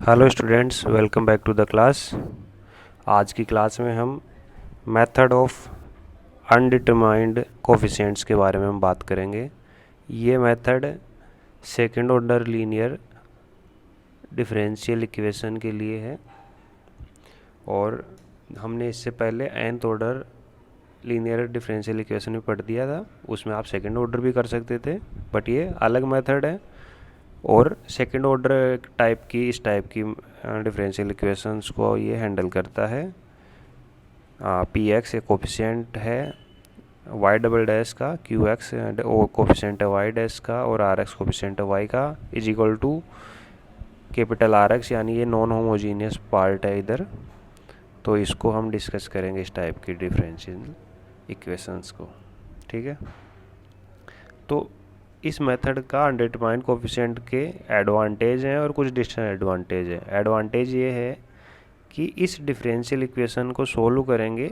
Hello students, welcome back to the class. आज की class में हम मेथड ऑफ अनडिटरमाइंड कोफिशिएंट्स के बारे में हम बात करेंगे। ये method second order linear differential equation के लिए है और हमने इससे पहले nth order linear differential equation भी पढ़ दिया था। उसमें आप सेकंड ऑर्डर भी कर सकते थे, बट ये अलग मेथड है और सेकंड ऑर्डर टाइप की इस टाइप की डिफरेंशियल इक्वेशंस को ये हैंडल करता है। पी एक्स एक कोफिशिएंट है वाई डबल डैश का, क्यू एक्स कोफिशिएंट है वाई डैश का और आर एक्स कोफिशिएंट है वाई का, is equal to capital R x, यानी ये नॉन होमोजीनियस पार्ट है इधर। तो इसको हम डिस्कस करेंगे इस टाइप की डिफरेंशियल इक्वेशंस को, ठीक है। तो इस मेथड का अनडिटरमाइंड कोफिशिएंट के एडवांटेज हैं और कुछ डिसएडवांटेज है। एडवांटेज ये है कि इस डिफरेंशियल इक्वेशन को सोल्व करेंगे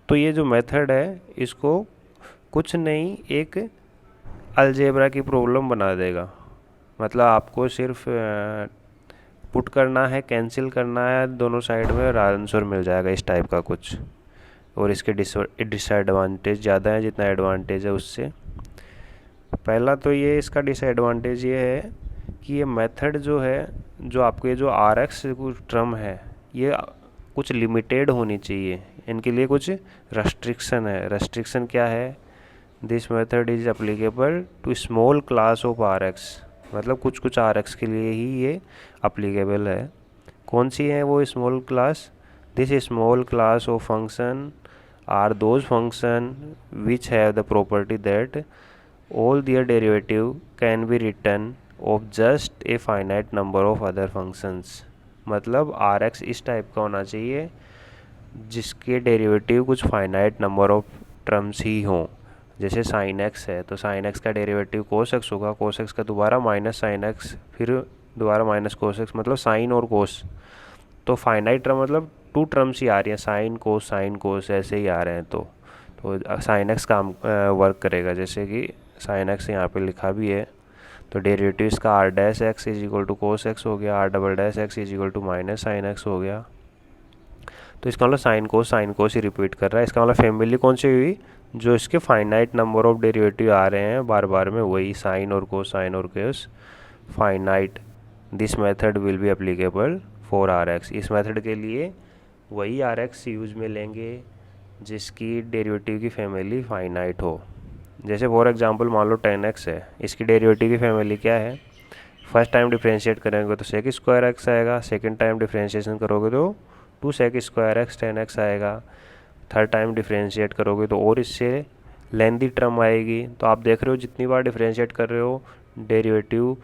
तो ये जो मेथड है इसको कुछ नहीं एक अलजेब्रा की प्रॉब्लम बना देगा। मतलब आपको सिर्फ पुट करना है, कैंसिल करना है दोनों साइड में और आंसर मिल जाएगा इस टाइप का कुछ। और इसके डिसएडवांटेज ज़्यादा है जितना एडवांटेज है उससे। पहला तो ये इसका डिसएडवांटेज ये है कि ये मेथड जो है, जो आपके जो आर एक्स कुछ टर्म है, ये कुछ लिमिटेड होनी चाहिए। इनके लिए कुछ रेस्ट्रिक्शन है। रेस्ट्रिक्शन क्या है? This method is applicable to small class of are x. मतलब कुछ कुछ आर एक्स के लिए ही ये अप्लीकेबल है। कौन सी है वो small class? This small class of function are those function which have the property that all their derivative can be written of just a finite number of other functions। मतलब r X इस type का होना चाहिए जिसके derivative कुछ finite number of terms ही हों। जैसे sine x है तो साइन एक्स का डेरिवेटिव कोस एक्स होगा, कोस एक्स का दोबारा माइनस साइन एक्स, फिर दोबारा माइनस कोस एक्स, मतलब साइन और कोस। तो फाइनाइट टर्म मतलब टू टर्म्स ही आ रही हैं, साइन कोस ऐसे ही आ रहे हैं। तो साइन एक्स काम वर्क करेगा। जैसे कि साइन एक्स यहाँ पे लिखा भी है, तो डेरिवेटिव इसका r dash x is equal to cos x हो गया, r double dash x is equal to minus sine x हो गया। तो इसका मतलब साइन कोस ही रिपीट कर रहा है। इसका मतलब फैमिली कौन सी हुई? जो इसके फाइनाइट नंबर ऑफ डेरिवेटिव आ रहे हैं बार बार में, वही साइन और cos finite. This method will be applicable for R X. इस मेथड के लिए वही आर एक्स यूज में लेंगे जिसकी डेरिवेटिव की फैमिली फाइनाइट हो। जैसे फॉर एग्जांपल मान लो 10x है, इसकी डेरिवेटिव की फैमिली क्या है? फर्स्ट टाइम डिफ्रेंशिएट करेंगे तो सेक स्क्वायर एक्स आएगा, सेकंड टाइम डिफ्रेंशिएशन करोगे तो 2 सेक स्क्वायर एक्स 10x आएगा, थर्ड टाइम डिफ्रेंशिएट करोगे तो और इससे लेंथी टर्म आएगी। तो आप देख रहे हो जितनी बार डिफ्रेंशिएट कर रहे हो डेरिवेटिव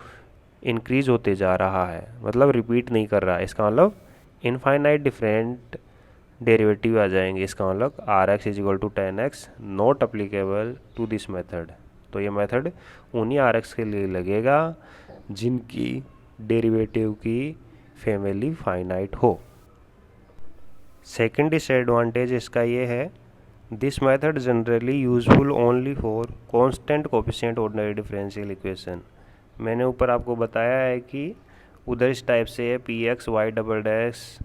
इंक्रीज होते जा रहा है, मतलब रिपीट नहीं कर रहा है। इसका मतलब इनफाइनाइट डिफरेंट डेरिवेटिव आ जाएंगे। इसका मतलब r x is equal to 10x not applicable to this method. तो ये मेथड उन्हीं आर एक्स के लिए लगेगा जिनकी डेरिवेटिव की फैमिली फाइनाइट हो। सेकंड डिसएडवांटेज इसका ये है, this method generally useful only for constant coefficient ordinary differential equation. मैंने ऊपर आपको बताया है कि उधर इस टाइप से है P x y double dash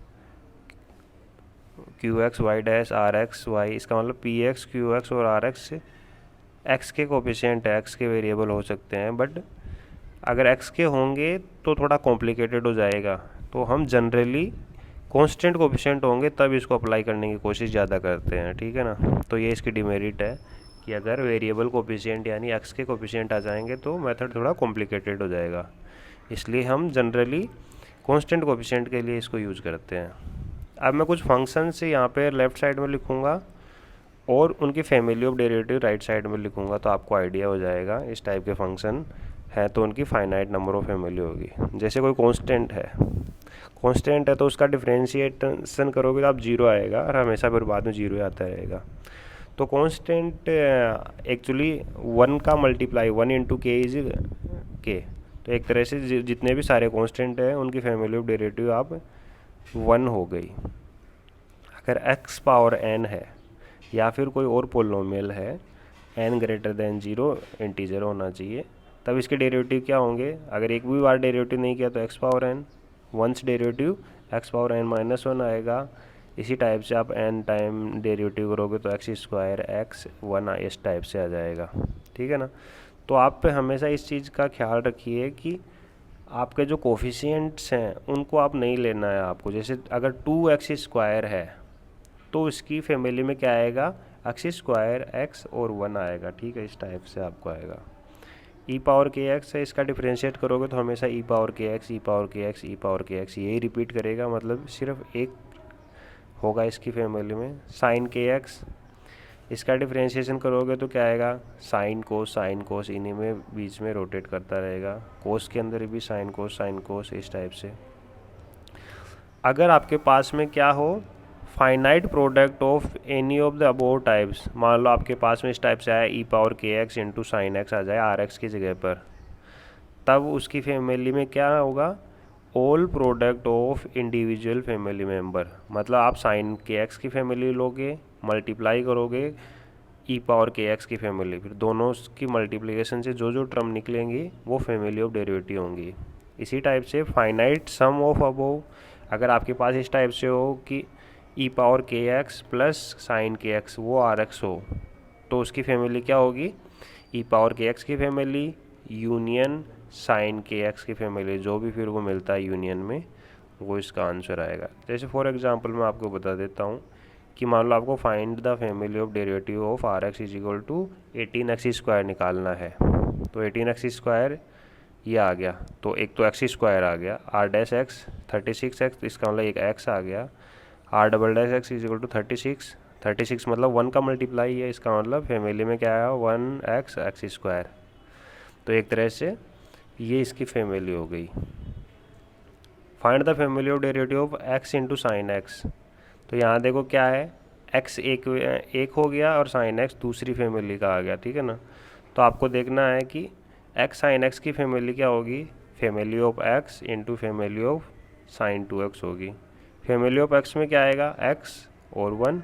q x y dash r x y. इसका मतलब पी एक्स क्यू एक्स और आर एक्स एक्स के कोफिशिएंट है, एक्स के वेरिएबल हो सकते हैं, बट अगर एक्स के होंगे तो थोड़ा कॉम्प्लिकेटेड हो जाएगा। तो हम जनरली कांस्टेंट कोफिशिएंट होंगे तब इसको अप्लाई करने की कोशिश ज़्यादा करते हैं, ठीक है ना। तो ये इसकी डिमेरिट है कि अगर वेरिएबल कोफिशिएंट यानी एक्स के कोफिशिएंट आ जाएंगे तो मेथड थोड़ा कॉम्प्लिकेटेड हो जाएगा। इसलिए हम जनरली कांस्टेंट कोफिशिएंट के लिए इसको यूज़ करते हैं। अब मैं कुछ फंक्शन से यहाँ पे लेफ़्ट साइड में लिखूँगा और उनकी family of derivative right side में लिखूँगा, तो आपको आइडिया हो जाएगा इस टाइप के फंक्शन है तो उनकी फाइनाइट नंबर ऑफ फैमिली होगी। जैसे कोई कांस्टेंट है तो उसका डिफ्रेंशिएशन करोगे तो आप जीरो आएगा और हमेशा फिर बाद में जीरो आता रहेगा। तो कांस्टेंट एक्चुअली 1 का मल्टीप्लाई 1 इंटू के इज के। तो एक तरह से जितने भी सारे कांस्टेंट हैं उनकी फैमिली ऑफ डेरिवेटिव आप 1 हो गई। अगर x पावर n है या फिर कोई और पोलिनोमियल है n ग्रेटर देन 0 इंटीजर होना चाहिए, तब इसके डेरिवेटिव क्या होंगे? अगर एक भी बार डेरिवेटिव नहीं किया तो x power n, once derivative x power n minus one आएगा। इसी टाइप से आप एन टाइम डेरिवेटिव करोगे तो एक्स स्क्वायर एक्स वन इस टाइप से आ जाएगा, ठीक है ना। तो आप हमेशा इस चीज़ का ख्याल रखिए कि आपके जो कोफिशिएंट्स हैं उनको आप नहीं लेना है आपको। जैसे अगर 2x स्क्वायर है तो इसकी फैमिली में क्या आएगा, एक्स स्क्वायर एक्स और 1 आएगा, ठीक है। इस टाइप से आपको आएगा। ई पावर के एक्स है, इसका डिफ्रेंशिएट करोगे तो हमेशा ई पावर के एक्स ई पावर के एक्स ई पावर के एक्स यही रिपीट करेगा, मतलब सिर्फ एक होगा इसकी फैमिली में। साइन के एक्स, इसका डिफ्रेंशिएशन करोगे तो क्या आएगा, साइन कोस इन्हीं में बीच में रोटेट करता रहेगा। कोस के अंदर भी साइन कोस इस टाइप से। अगर आपके पास में क्या हो, finite product of any of the above types, मान लो आपके पास में इस टाइप से आया ई पावर के एक्स इंटू साइन एक्स आ जाए आर एक्स की जगह पर, तब उसकी फैमिली में क्या होगा, all product of individual family member. मतलब आप साइन के एक्स की फैमिली लोगे, मल्टीप्लाई करोगे ई पावर के एक्स की फैमिली, फिर दोनों की मल्टीप्लिकेशन से जो जो टर्म निकलेंगी वो फैमिली ऑफ डेरिवेटिव होंगी। इसी टाइप से फाइनाइट सम ऑफ अबोव, अगर आपके पास इस टाइप से हो कि ई पावर के एक्स प्लस साइन के एक्स वो आर एक्स हो, तो उसकी फैमिली क्या होगी, ई पावर के एक्स की फैमिली यूनियन साइन के एक्स की फैमिली, जो भी फिर वो मिलता है यूनियन में वो इसका आंसर आएगा। जैसे फॉर एग्जांपल मैं आपको बता देता हूँ कि मान लो आपको find the family of derivative of are x is equal to 18x square निकालना है। तो 18x स्क्वायर ये आ गया, तो एक तो एक्स स्क्वायर आ गया, आर डैश एक्स 36x, इसका मतलब एक एक्स आ गया, r double dash x is equal to 36 मतलब 1 का मल्टीप्लाई है, इसका मतलब फैमिली में क्या आया 1x एक्स स्क्वायर। तो एक तरह से ये इसकी फैमिली हो गई। Find the family of derivative of x into sine x, तो यहाँ देखो क्या है, एक्स एक हो गया और साइन एक्स दूसरी फैमिली का आ गया, ठीक है ना। तो आपको देखना है कि एक्स साइन एक्स की फैमिली क्या होगी, family of x into family of sine 2x होगी। फैमिली ऑफ एक्स में क्या आएगा, एक्स और 1,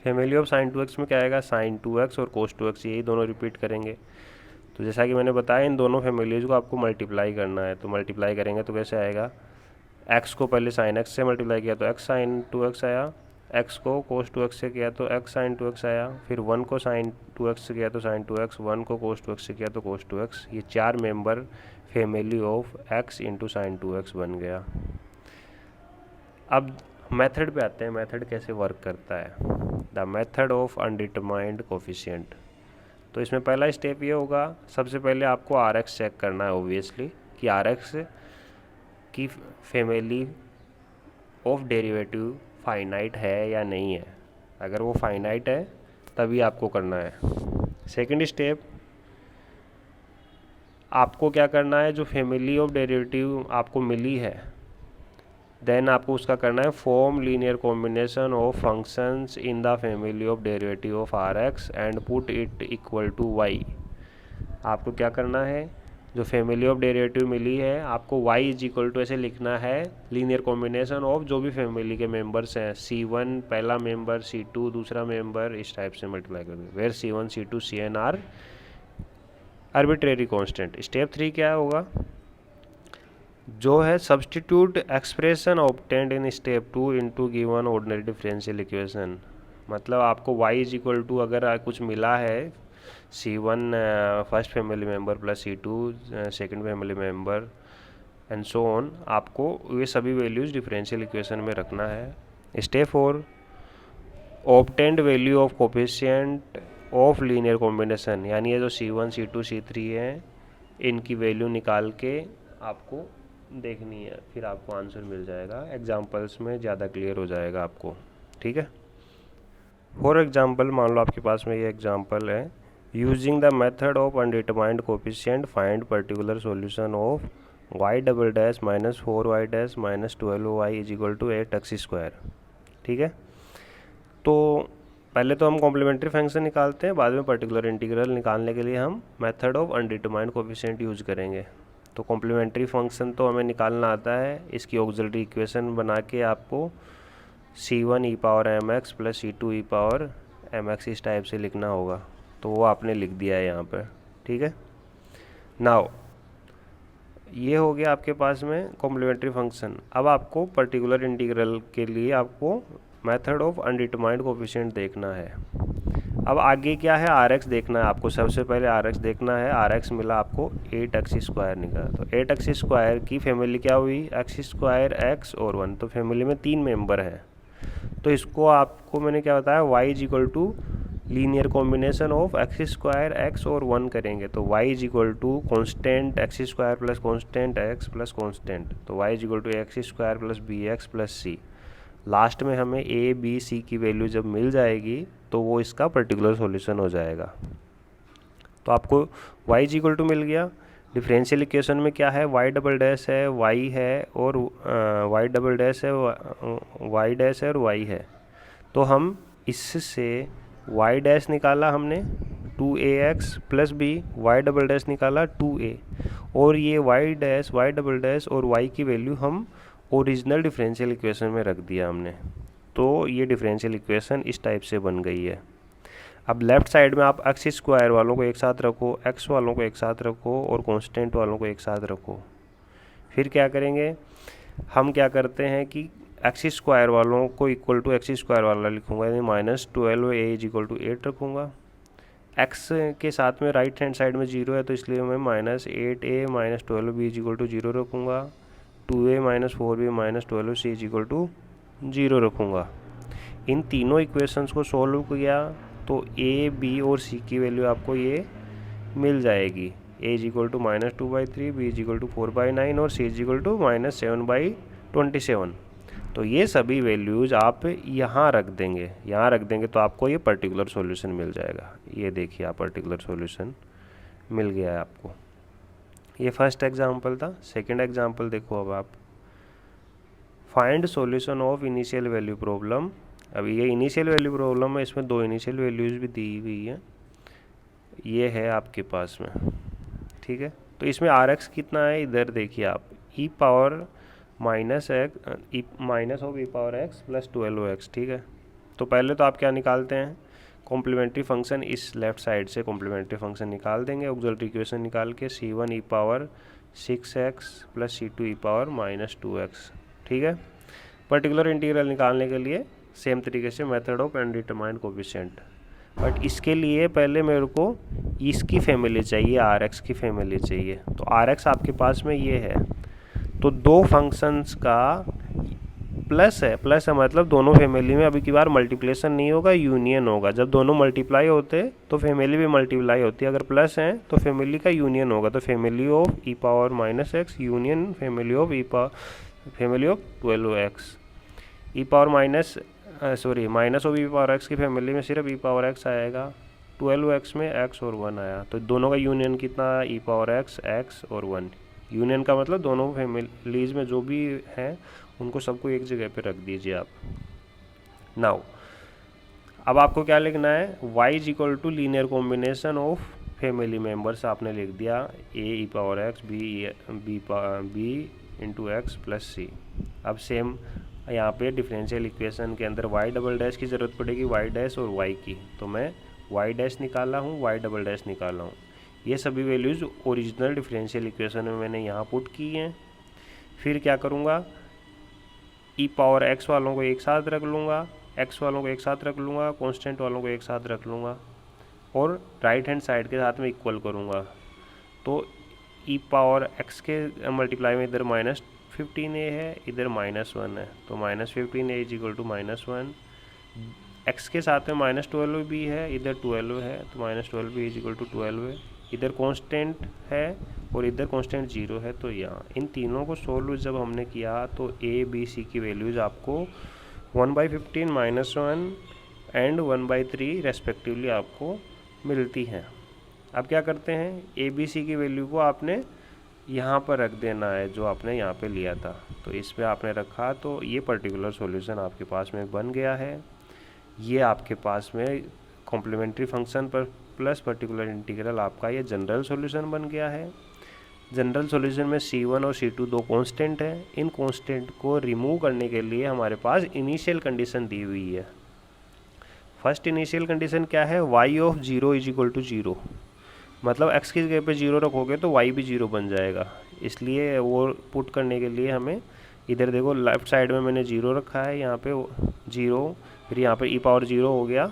फैमिली ऑफ साइन 2x में क्या आएगा, साइन 2x और कोस 2x, यही दोनों रिपीट करेंगे। तो जैसा कि मैंने बताया इन दोनों फैमिलीज़ को आपको मल्टीप्लाई करना है, तो मल्टीप्लाई करेंगे तो कैसे आएगा, एक्स को पहले साइन एक्स से मल्टीप्लाई किया तो एक्स साइन 2x आया, एक्स को कोस 2x से किया तो एक्स साइन 2x आया, फिर 1 को साइन 2x से किया तो साइन 2x, 1 को कोस 2x से किया तो कोस 2x। ये 4 member family of x into sine 2x बन गया। अब मेथड पे आते हैं, मेथड कैसे वर्क करता है, the method of undetermined coefficient. तो इसमें पहला स्टेप ये होगा, सबसे पहले आपको आर एक्स चेक करना है ऑब्वियसली कि आर एक्स की फैमिली ऑफ डेरिवेटिव फाइनाइट है या नहीं है। अगर वो फाइनाइट है तभी आपको करना है। सेकंड स्टेप, आपको क्या करना है, जो फैमिली ऑफ डेरिवेटिव आपको मिली है देन आपको उसका करना है form linear combination of functions in the family of derivative of are x and put it equal to y. आपको क्या करना है, जो फैमिली ऑफ डेरिवेटिव मिली है आपको y इज इक्वल टू ऐसे लिखना है, लीनियर कॉम्बिनेशन ऑफ जो भी फैमिली के मेंबर्स हैं, C1 पहला मेंबर, C2 दूसरा मेंबर, इस टाइप से मल्टीप्लाई कर दो, where C1 C2 Cn are arbitrary constant. Step 3 क्या होगा, जो है substitute expression obtained in step 2 into given ordinary differential equation. मतलब आपको y इज इक्वल टू अगर कुछ मिला है C1 first family member plus C2 second family member and so on, आपको ये सभी वैल्यूज़ डिफरेंशियल इक्वेशन में रखना है। Step 4, obtained value of coefficient of linear combination, यानी ये जो C1 C2 C3 हैं इनकी वैल्यू निकाल के आपको देखनी है, फिर आपको आंसर मिल जाएगा। एग्जांपल्स में ज़्यादा क्लियर हो जाएगा आपको, ठीक है। फॉर एग्जांपल मान लो आपके पास में ये एग्जांपल है, using the method of undetermined coefficient find particular solution of y double dash minus 4y dash minus 12y is equal to 8x square, ठीक है। तो पहले तो हम कॉम्प्लीमेंट्री फंक्शन निकालते हैं, बाद में पर्टिकुलर इंटीग्रल निकालने के लिए हम method of undetermined coefficient use करेंगे। तो कॉम्प्लीमेंट्री फंक्शन तो हमें निकालना आता है, इसकी ऑक्सिलरी इक्वेशन बना के आपको C1 E power M X plus C2 E power M X इस टाइप से लिखना होगा, तो वो आपने लिख दिया है यहाँ पर, ठीक है। नाउ ये हो गया आपके पास में कॉम्प्लीमेंट्री फंक्शन। अब आपको पर्टिकुलर इंटीग्रल के लिए आपको मेथड ऑफ अनडिटरमाइंड कोफिशिएंट देखना है। अब आगे क्या है, आर एक्स देखना है आपको। सबसे पहले आर एक्स देखना है। आर एक्स मिला आपको 8x² निकला। तो 8x² की फैमिली क्या हुई, x², x और 1। तो फैमिली में 3 मेंबर हैं। तो इसको आपको मैंने क्या बताया, y is equal to linear combination of x², x और 1 करेंगे। तो y is equal to constant x² plus constant x plus constant. तो y is equal to x² plus bx plus c। Last में हमें a b c की value जब मिल जाएगी तो वो इसका पर्टिकुलर सॉल्यूशन हो जाएगा। तो आपको y इज इक्वल टू मिल गया। डिफरेंशियल इक्वेशन में क्या है, y डबल डैश है, y है और y डबल डैश है, y डैश है और y है। तो हम इससे y डैश निकाला हमने 2ax plus b, y double dash निकाला 2a, और ये y dash, y double dash और y की वैल्यू हम ओरिजिनल डिफरेंशियल इक्वेशन में रख दिया हमने। तो ये डिफरेंशियल इक्वेशन इस टाइप से बन गई है। अब लेफ़्ट साइड में आप x² वालों को एक साथ रखो, x वालों को एक साथ रखो और कांस्टेंट वालों को एक साथ रखो। फिर क्या करेंगे, हम क्या करते हैं कि x² वालों को इक्वल टू x² वाला लिखूंगा, यानी -12a इज इक्वल टू 8 रखूँगा। x के साथ में राइट हैंड साइड में 0 है, तो इसलिए मैं -8a -12b is equal to 0 रखूँगा। 2a -4b -12c is equal to 0 रखूँगा। इन तीनों इक्वेशंस को सॉल्व किया तो a, b और c की वैल्यू आपको ये मिल जाएगी। a is equal to -2/3, b is equal to 4/9 और c इज इक्वल टू -7/27। तो ये सभी वैल्यूज़ आप यहाँ रख देंगे तो आपको ये पर्टिकुलर सॉल्यूशन मिल जाएगा। ये देखिए आप पर्टिकुलर सॉल्यूशन मिल गया है आपको। ये फर्स्ट एग्जाम्पल था। सेकंड एग्जाम्पल देखो अब आप, find solution of initial value problem. अब ये इनिशियल वैल्यू प्रॉब्लम है, इसमें 2 इनिशियल वैल्यूज़ भी दी हुई है। ये है आपके पास में, ठीक है। तो इसमें आर एक्स कितना है, इधर देखिए आप, E power minus of E power X plus 12x, ठीक है। तो पहले तो आप क्या निकालते हैं, कॉम्प्लीमेंट्री फंक्शन, इस लेफ्ट साइड से कॉम्प्लीमेंट्री फंक्शन निकाल देंगे। ऑक्सिलरी इक्वेशन निकाल के c1 E power 6x plus c2 E power -2x, ठीक है। पर्टिकुलर इंटीग्रल निकालने के लिए सेम तरीके से method of undetermined coefficient, but इसके लिए पहले मेरे को इसकी फैमिली चाहिए, आर एक्स की फैमिली चाहिए। तो आर एक्स आपके पास में ये है, तो दो फंक्शंस का प्लस है मतलब दोनों फैमिली में अभी की बार मल्टीप्लिकेशन नहीं होगा, यूनियन होगा। जब दोनों मल्टीप्लाई होते तो फैमिली भी मल्टीप्लाई होती है। अगर प्लस है तो फैमिली का यूनियन होगा। तो family of E power -x union family of 12x। E power minus of E power x की फैमिली में सिर्फ ई पावर x आएगा, 12x में x और 1 आया। तो दोनों का यूनियन कितना है, ई पावर x और 1। यूनियन का मतलब दोनों फैमिलीज में जो भी हैं उनको सबको एक जगह पे रख दीजिए आप। नाउ अब आपको क्या लिखना है, y is equal to linear combination of family members आपने लिख दिया, a e power x b into x plus c। अब सेम यहाँ पे डिफरेंशियल इक्वेशन के अंदर y डबल डैश की ज़रूरत पड़ेगी, y डैश और y की। तो मैं y डैश निकाला हूँ, y डबल डैश निकाला हूँ। ये सभी वैल्यूज़ ओरिजिनल डिफरेंशियल इक्वेशन में मैंने यहाँ पुट की हैं। फिर क्या करूँगा, ई पावर एक्स वालों को एक साथ रख लूँगा, एक्स वालों को एक साथ रख लूँगा, कांस्टेंट वालों को एक साथ रख लूँगा और राइट हैंड साइड के साथ में इक्वल करूँगा। तो ई पावर एक्स के मल्टीप्लाई में इधर -15a है, इधर -1 है। तो -15a is equal to -1। X के साथ में -12b है, इधर 12 है, तो -12b इज इक्वल टू 12 है। इधर कांस्टेंट है और इधर कांस्टेंट 0 है। तो यहाँ इन तीनों को सोल्व जब हमने किया तो a b c की वैल्यूज़ आपको 1/15 -1 एंड 1/3 रेस्पेक्टिवली आपको मिलती हैं। अब क्या करते हैं, a b c की वैल्यू को आपने यहाँ पर रख देना है जो आपने यहाँ पे लिया था। तो इस पे आपने रखा तो ये पर्टिकुलर सॉल्यूशन आपके पास में बन गया है। ये आपके पास में कॉम्प्लीमेंट्री फंक्शन पर प्लस पर्टिकुलर इंटीग्रल आपका ये जनरल सॉल्यूशन बन गया है। जनरल सॉल्यूशन में c1 और c2 दो कांस्टेंट हैं। इन कांस्टेंट को रिमूव करने के लिए हमारे पास इनिशियल कंडीशन दी हुई है। फर्स्ट इनिशियल कंडीशन क्या है, y of 0 is equal to 0, मतलब x की जगह पे 0 रखोगे तो y भी 0 बन जाएगा। इसलिए वो पुट करने के लिए हमें इधर देखो लेफ़्ट साइड में मैंने 0 रखा है, यहाँ पे 0, फिर यहाँ पे e⁻0 हो गया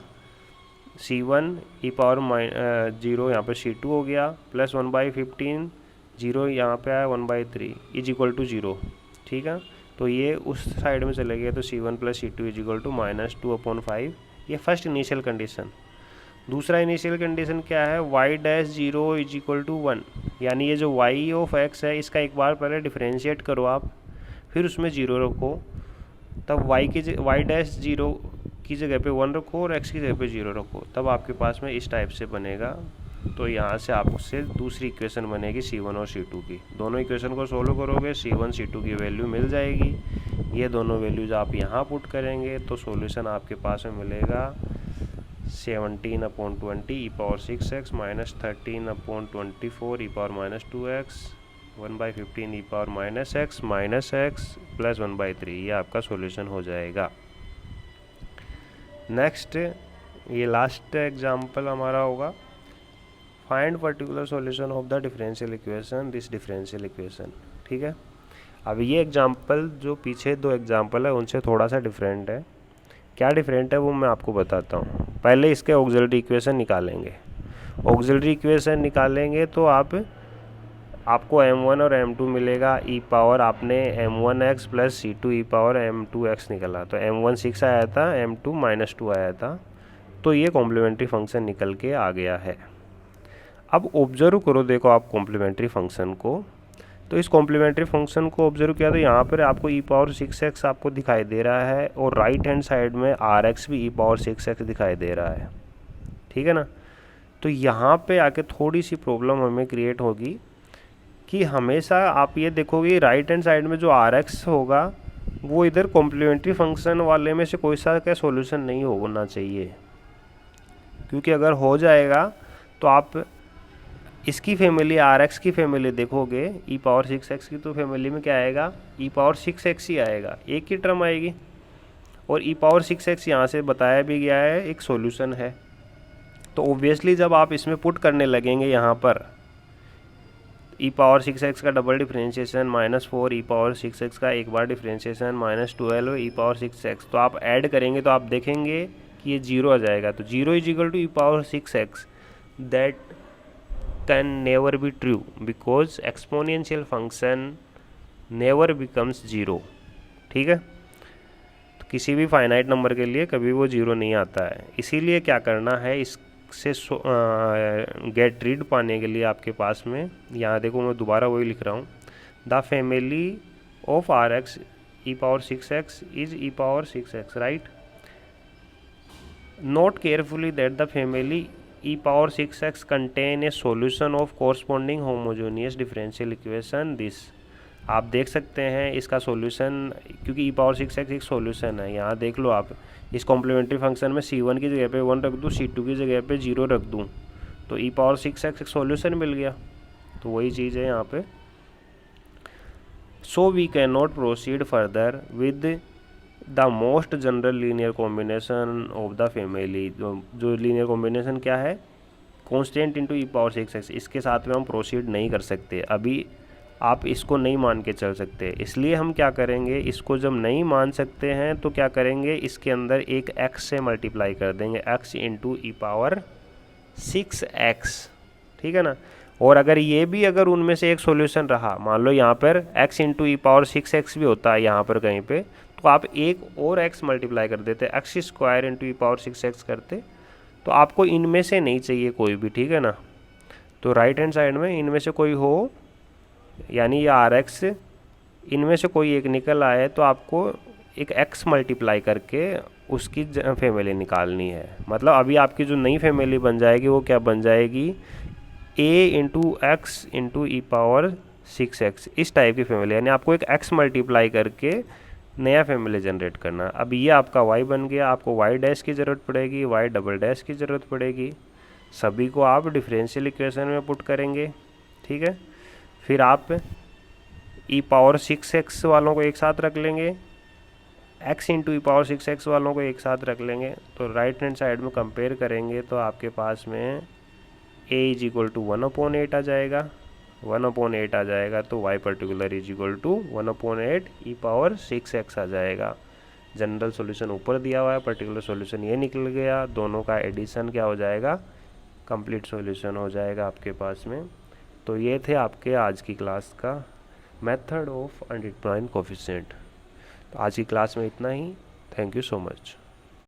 C1 e⁻0 यहाँ पे C2 हो गया प्लस 1/15 0 यहाँ पे आया 1/3 इज इक्वल टू 0। ठीक है, तो ये उस साइड में चले गए तो C1 plus C2 is equal to -2/5। ये फर्स्ट इनिशियल कंडीशन। दूसरा इनिशियल कंडीशन क्या है, y'0 इज इक्वल टू 1, यानी ये जो y ऑफ x है इसका एक बार पहले डिफ्रेंशिएट करो आप, फिर उसमें 0 रखो, तब y'0 की जगह पे 1 रखो और x की जगह पे 0 रखो, तब आपके पास में इस टाइप से बनेगा। तो यहाँ से आपसे दूसरी इक्वेशन बनेगी C1 और C2 की। दोनों इक्वेशन को सोल्व करोगे C1 C2 की वैल्यू मिल जाएगी। ये दोनों वैल्यूज आप यहाँ पुट करेंगे तो सॉल्यूशन आपके पास में मिलेगा 17/20 e⁻6x minus 13/24 e⁻2x 1/15 e⁻x minus x plus 1/3। ये आपका सॉल्यूशन हो जाएगा। नेक्स्ट ये लास्ट एग्जांपल हमारा होगा, find particular solution of the differential equation this differential equation. ठीक है, अब ये एग्जांपल जो पीछे 2 एग्जांपल है उनसे थोड़ा सा डिफरेंट है। क्या डिफरेंट है वो मैं आपको बताता हूँ। पहले इसके ऑक्सिलरी इक्वेशन निकालेंगे। ऑक्सिलरी इक्वेशन निकालेंगे तो आपको m1 और m2 मिलेगा, ई पावर आपने m1x plus C2 E power m2x निकला, तो m1 6 आया था, m2 -2 आया था, तो ये कॉम्प्लीमेंट्री फंक्शन निकल के आ गया है। अब ऑब्जर्व करो, देखो आप कॉम्प्लीमेंट्री फंक्शन को, तो इस कॉम्प्लीमेंट्री फंक्शन को ऑब्जर्व किया तो यहाँ पर आपको e⁻6x आपको दिखाई दे रहा है और राइट हैंड साइड में rx भी e⁻6x दिखाई दे रहा है। ठीक है ना, तो यहाँ पे आके थोड़ी सी प्रॉब्लम हमें क्रिएट होगी कि हमेशा आप ये देखोगे राइट हैंड साइड में जो rx होगा वो इधर कॉम्प्लीमेंट्री फंक्शन वाले में से कोई सा का सॉल्यूशन नहीं होना चाहिए, क्योंकि अगर हो जाएगा तो आप इसकी फैमिली rx की फैमिली देखोगे e⁻6x की, तो फैमिली में क्या आएगा, e⁻6x ही आएगा, एक ही टर्म आएगी, और e⁻6x यहाँ से बताया भी गया है एक सॉल्यूशन है। तो ऑब्वियसली जब आप इसमें पुट करने लगेंगे यहाँ पर e⁻6x का डबल डिफ्रेंशिएशन -4 e⁻6x का एक बार डिफ्रेंशिएशन -12 e⁻6x, तो आप ऐड करेंगे तो आप देखेंगे कि ये 0 आ जाएगा। तो 0 is equal to e⁻6x, that can never be true because exponential function never becomes 0। ठीक है, तो किसी भी फाइनाइट नंबर के लिए कभी वो 0 नहीं आता है। इसीलिए क्या करना है, इससे गेट रीड पाने के लिए आपके पास में, यहाँ देखो मैं दोबारा वही लिख रहा हूँ, the family of rx e⁻6x is e⁻6x, right. Note carefully that the family e⁻6x contain a solution of corresponding homogeneous differential equation this. आप देख सकते हैं इसका सॉल्यूशन, क्योंकि e⁻6x एक सॉल्यूशन है। यहाँ देख लो आप, इस कॉम्प्लीमेंट्री फंक्शन में C1 की जगह पे 1 रख दूँ, C2 की जगह पे 0 रख दूँ, तो e⁻6x एक सॉल्यूशन मिल गया। तो वही चीज़ है यहाँ पे। So we can not proceed further with the most general linear combination of the family. जो लीनियर कॉम्बिनेशन क्या है, कॉन्स्टेंट इंटू e⁻6x, इसके साथ में हम प्रोसीड नहीं कर सकते। अभी आप इसको नहीं मान के चल सकते, इसलिए हम क्या करेंगे, इसको जब नहीं मान सकते हैं तो क्या करेंगे, इसके अंदर एक x से मल्टीप्लाई कर देंगे, x इंटू e⁻6x। ठीक है ना, और अगर ये भी अगर उनमें से एक सॉल्यूशन रहा, मान लो यहाँ पर x इंटू e⁻6x भी होता है यहाँ पर कहीं पे, तो आप एक और x मल्टीप्लाई कर देते, x² इंटू e⁻6x करते, तो आपको इनमें से नहीं चाहिए कोई भी। ठीक है ना, तो राइट हैंड साइड में इनमें से कोई हो, यानी ये rx इनमें से कोई एक निकल आए, तो आपको एक x मल्टीप्लाई करके उसकी फैमिली निकालनी है। मतलब अभी आपकी जो नई फैमिली बन जाएगी वो क्या बन जाएगी, a into x into e⁻6x, इस टाइप की फैमिली, यानी आपको एक x मल्टीप्लाई करके नया फैमिली जनरेट करना। अब ये आपका y बन गया, आपको y' की ज़रूरत पड़ेगी, y" की ज़रूरत पड़ेगी, सभी को आप डिफरेंशियल इक्वेशन में पुट करेंगे। ठीक है, फिर आप e⁻6x वालों को एक साथ रख लेंगे, x इंटू e⁻6x वालों को एक साथ रख लेंगे, तो राइट हैंड साइड में कंपेयर करेंगे तो आपके पास में a इज इक्वल टू 1/8 आ जाएगा, 1/8 आ जाएगा, तो y particular is equal to 1/8 e⁻6x आ जाएगा। जनरल सॉल्यूशन ऊपर दिया हुआ है, पर्टिकुलर सॉल्यूशन ये निकल गया, दोनों का एडिशन क्या हो जाएगा, कंप्लीट सॉल्यूशन हो जाएगा आपके पास में। तो ये थे आपके आज की क्लास का मेथड ऑफ अनडिटरमाइंड कोएफिशिएंट। तो आज की क्लास में इतना ही। Thank you so much.